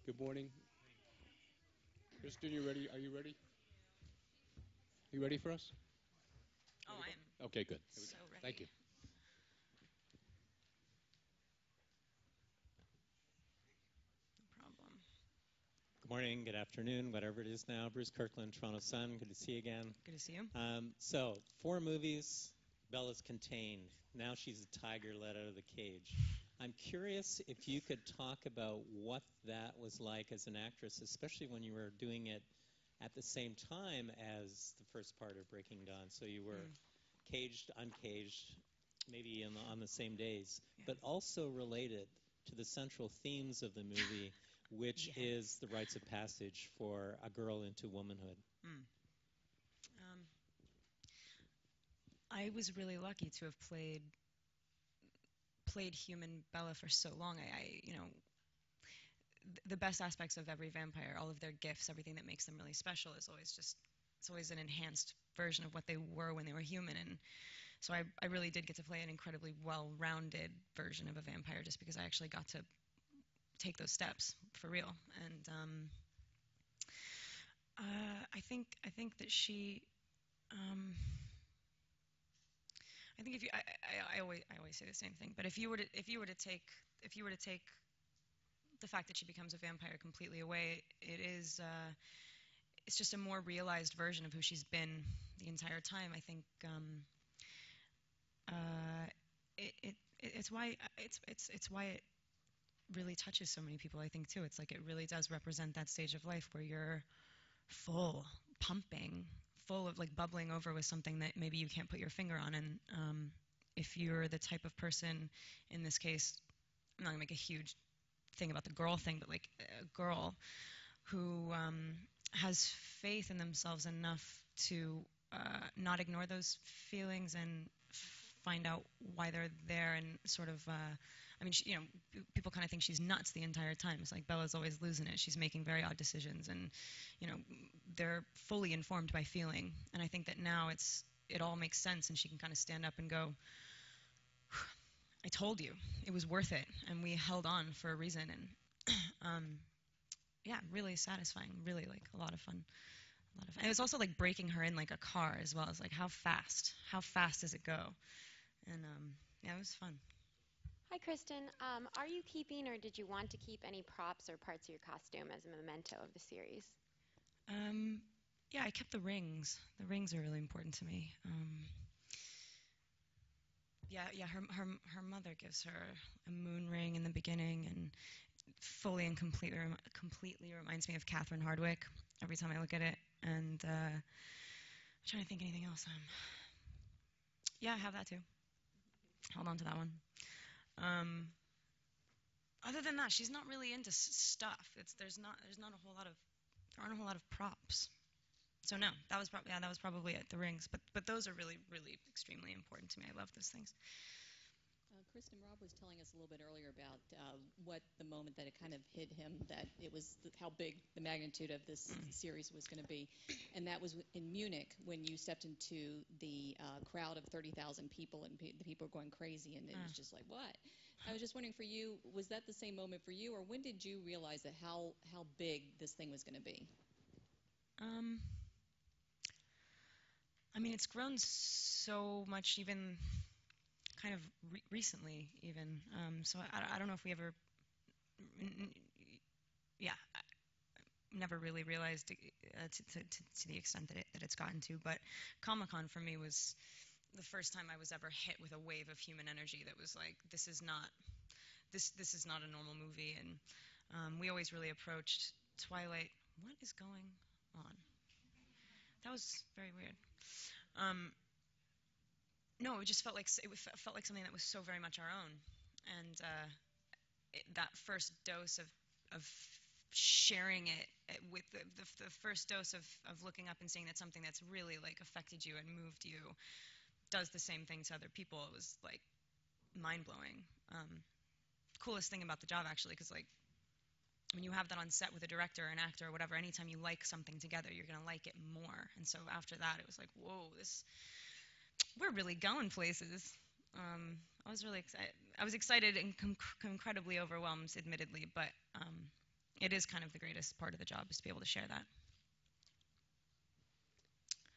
Good morning. Kristen, you ready? Are you ready? You ready for us? Oh, Ready I to am go? Okay, good. Here we go. so Thank ready. you. No problem. Good morning, good afternoon, whatever it is now. Bruce Kirkland, Toronto Sun. Good to see you again. Good to see you. So, 4 movies. Bella's contained. Now she's a tiger let out of the cage. I'm curious if you could talk about what that was like as an actress, especially when you were doing it at the same time as the first part of Breaking Dawn. So you were Mm, caged, uncaged, maybe on the same days, yeah. but also related to the central themes of the movie, which Yeah. is the rites of passage for a girl into womanhood. Mm. Um, I was really lucky to have played human Bella for so long. The best aspects of every vampire, all of their gifts, everything that makes them really special is always just it's always an enhanced version of what they were when they were human. And so I really did get to play an incredibly well-rounded version of a vampire just because I actually got to take those steps for real. And I think that she. Um, I think if you, I always say the same thing. But if you were to take the fact that she becomes a vampire completely away, it's just a more realized version of who she's been the entire time. I think uh, it's why it really touches so many people. I think too. It's like it really does represent that stage of life where you're full, pumping, full of like bubbling over with something that maybe you can't put your finger on. And if you're the type of person, in this case, I'm not gonna make a huge thing about the girl thing, but like a girl who has faith in themselves enough to not ignore those feelings and find out why they're there and sort of I mean people kind of think she's nuts the entire time. It's like Bella's always losing it. She's making very odd decisions, and you know they're fully informed by feeling. And I think that now it all makes sense, and she can kind of stand up and go, I told you it was worth it, and we held on for a reason. And um, yeah, really satisfying, really like a lot of fun. A lot of fun. And it was also like breaking her in like a car as well. It's like how fast does it go? And yeah, it was fun. Hi, Kristen. Are you keeping or did you want to keep any props or parts of your costume as a memento of the series? Um, yeah, I kept the rings. The rings are really important to me. Yeah. Her mother gives her a moon ring in the beginning, and fully and completely reminds me of Catherine Hardwicke every time I look at it. And I'm trying to think anything else. Yeah, I have that too. Hold on to that one. Um, Other than that, she's not really into stuff. There's not a whole lot of there aren't a whole lot of props. So no, that was probably it. The rings, but those are really really extremely important to me. I love those things. Kristen, Rob was telling us a little bit earlier about what the moment that it kind of hit him that it was how big the magnitude of this series was going to be, and that was in Munich when you stepped into the crowd of 30,000 people and the people were going crazy, and it was just like what? I was just wondering for you, was that the same moment for you, or when did you realize that how big this thing was going to be? Um, I mean, it's grown so much, even kind of recently, even. So I don't know if we ever, yeah, I never really realized to the extent that it's gotten to. But Comic-Con for me was the first time I was ever hit with a wave of human energy that was like, this is not a normal movie. And we always really approached Twilight. What is going on? That was very weird. Um, no, it just felt like something that was so very much our own, and that first dose of sharing it with the first dose of looking up and seeing that something that's really like affected you and moved you does the same thing to other people. It was like mind blowing. Coolest thing about the job actually, because like when you have that on set with a director or an actor or whatever, anytime you like something together, you're gonna like it more. And so after that, it was like, whoa, this we're really going places. I was really excited. I was excited and incredibly overwhelmed, admittedly, but it is kind of the greatest part of the job is to be able to share that.